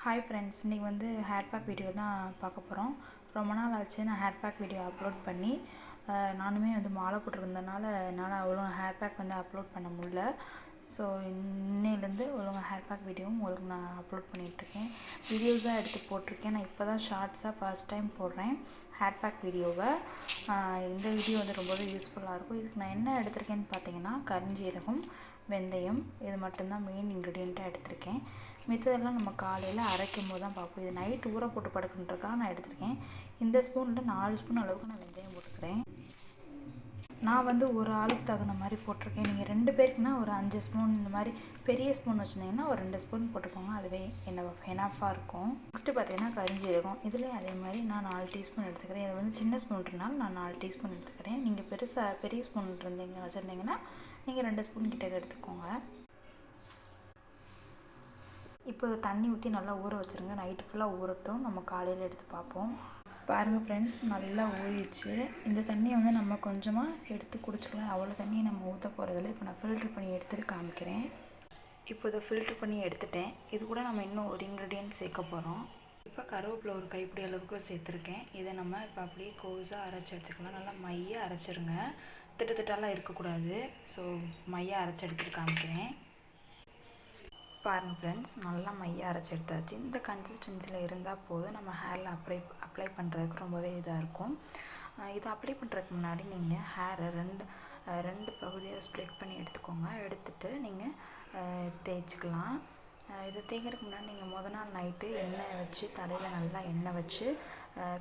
Hi friends, இன்றைக்கி வந்து hair pack video தான் பார்க்க போகிறோம். ரொம்ப நாள் ஆச்சு நான் ஹேர் பேக் வீடியோ அப்லோட் பண்ணி. நானுமே வந்து மாலை போட்டிருந்தனால என்னால் ஒழுங்காக ஹேர் பேக் வந்து அப்லோட் பண்ண முடியல. ஸோ இன்னையிலேருந்து ஒழுங்காக ஹேர் பேக் வீடியோவும் உங்களுக்கு நான் அப்லோட் பண்ணிகிட்ருக்கேன். வீடியோஸாக எடுத்து போட்டிருக்கேன். நான் இப்போ தான் ஷார்ட்ஸாக ஃபர்ஸ்ட் டைம் போடுறேன் ஹேர் பேக் வீடியோவை. இந்த வீடியோ வந்து ரொம்பவே யூஸ்ஃபுல்லாக இருக்கும். இதுக்கு நான் என்ன எடுத்திருக்கேன்னு பார்த்தீங்கன்னா, கருஞ்சீரகம், வெந்தயம், இது மட்டும்தான் மெயின் இன்க்ரீடியண்ட்டாக எடுத்திருக்கேன். மித்ததெல்லாம் நம்ம காலையில் அரைக்கும் போது தான் பார்ப்போம். இது நைட் ஊற போட்டு படுக்கின்றக்காக நான் எடுத்திருக்கேன். இந்த ஸ்பூனில் 4 ஸ்பூன் அளவுக்கு நான் வெந்தயம் போட்டுக்கிறேன். நான் வந்து ஒரு ஆளுக்கு தகுந்த மாதிரி போட்டிருக்கேன். நீங்கள் 2 பேருக்குன்னா ஒரு 5 ஸ்பூன், இந்த மாதிரி பெரிய ஸ்பூன் வச்சுருந்தீங்கன்னா ஒரு 2 ஸ்பூன் போட்டுக்கோங்க. அதுவே எனாஃபாக இருக்கும். நெக்ஸ்ட்டு பார்த்தீங்கன்னா கருஞ்சீரகம். இதுலேயும் அதே மாதிரி நான் 4 டீஸ்பூன் எடுத்துக்கிறேன். இது வந்து சின்ன ஸ்பூன்றனால நான் 4 டீஸ்பூன் எடுத்துக்கிறேன். நீங்கள் பெரிய ஸ்பூன் வச்சுருந்தீங்கன்னா நீங்கள் 2 ஸ்பூன் கிட்ட எடுத்துக்கோங்க. இப்போ தண்ணி ஊற்றி நல்லா ஊற வச்சுருங்க. நைட்டு ஃபுல்லாக ஊறட்டும், நம்ம காலையில் எடுத்து பார்ப்போம். பாருங்கள் ஃப்ரெண்ட்ஸ், நல்லா ஊறிடுச்சு. இந்த தண்ணியை வந்து நம்ம கொஞ்சமாக எடுத்து குடிச்சிக்கலாம். அவ்வளோ தண்ணியை நம்ம ஊற்ற போகிறதில்ல. இப்போ நான் ஃபில்ட்ரு பண்ணி எடுத்துகிட்டு காமிக்கிறேன். இப்போ இதை ஃபில்ட்ரு பண்ணி எடுத்துட்டேன். இது கூட நம்ம இன்னும் ஒரு இன்க்ரீடியன்ட் சேர்க்க போகிறோம். இப்போ கருவேப்பிலை ஒரு கைப்பிடி அளவுக்கு சேர்த்துருக்கேன். இதை நம்ம இப்போ அப்படியே கோஸாக அரைச்சி எடுத்துக்கலாம். நல்லா மையாக அரைச்சிருங்க. திட்டத்திட்டெல்லாம் இருக்கக்கூடாது. ஸோ மையாக அரைச்சி எடுத்துகிட்டு காமிக்கிறேன். பாருங்கள் ஃப்ரெண்ட்ஸ், நல்லா மையாக அரைச்சி எடுத்தாச்சு. இந்த கன்சிஸ்டன்சியில் இருந்தால் போதும். நம்ம ஹேரில் அப்ளை பண்ணுறதுக்கு ரொம்பவே இதாக இருக்கும். இதை அப்ளை பண்ணுறதுக்கு முன்னாடி நீங்கள் ஹேரை ரெண்டு பகுதியாக ஸ்ப்ரெட் பண்ணி எடுத்துக்கோங்க. எடுத்துகிட்டு நீங்கள் தேய்ச்சிக்கலாம். இதை தேய்க்கிறதுக்கு முன்னாடி நீங்கள் முதல் நாள் நைட்டு எண்ணெய் வச்சு தலையில் நல்லா எண்ணெய் வச்சு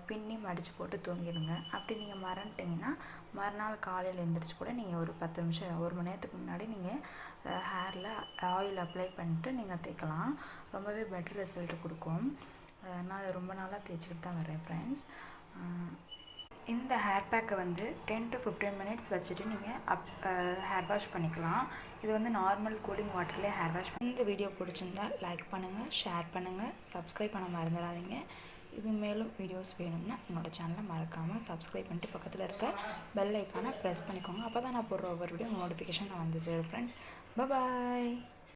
பின்னி மடித்து போட்டு தூங்கிடுங்க. அப்படி நீங்கள் மறந்துட்டிங்கன்னா மறுநாள் காலையில் எழுந்திரிச்சு கூட நீங்கள் ஒரு 10 நிமிஷம் 1 மணி நேரத்துக்கு முன்னாடி நீங்கள் ஹேரில் ஆயில் அப்ளை பண்ணிட்டு நீங்கள் தேய்க்கலாம். ரொம்பவே பெட்டர் ரிசல்ட் கொடுக்கும். நான் அதை ரொம்ப நாளாக தேய்ச்சிக்கிட்டு தான் வரேன் ஃப்ரெண்ட்ஸ். இந்த ஹேர் பேக்கை வந்து 10 to 15 மினிட்ஸ் வச்சுட்டு நீங்கள் ஹேர் வாஷ் பண்ணிக்கலாம். இது வந்து நார்மல் கூலிங் வாட்டர்லேயே ஹேர் வாஷ் பண்ணி. இந்த வீடியோ பிடிச்சிருந்தா லைக் பண்ணுங்கள், ஷேர் பண்ணுங்கள், சப்ஸ்கிரைப் பண்ண மறந்துடாதீங்க. இது மேலும் வீடியோஸ் வேணும்னா என்னோடய சேனலை மறக்காமல் சப்ஸ்கிரைப் பண்ணிட்டு பக்கத்தில் இருக்க பெல் ஐக்கானை ப்ரெஸ் பண்ணிக்கோங்க. அப்போ தான் நான் போடுற ஒவ்வொரு வீடியோ நோட்டிஃபிகேஷன் நான் வந்து சேரும் ஃப்ரெண்ட்ஸ். பாய்.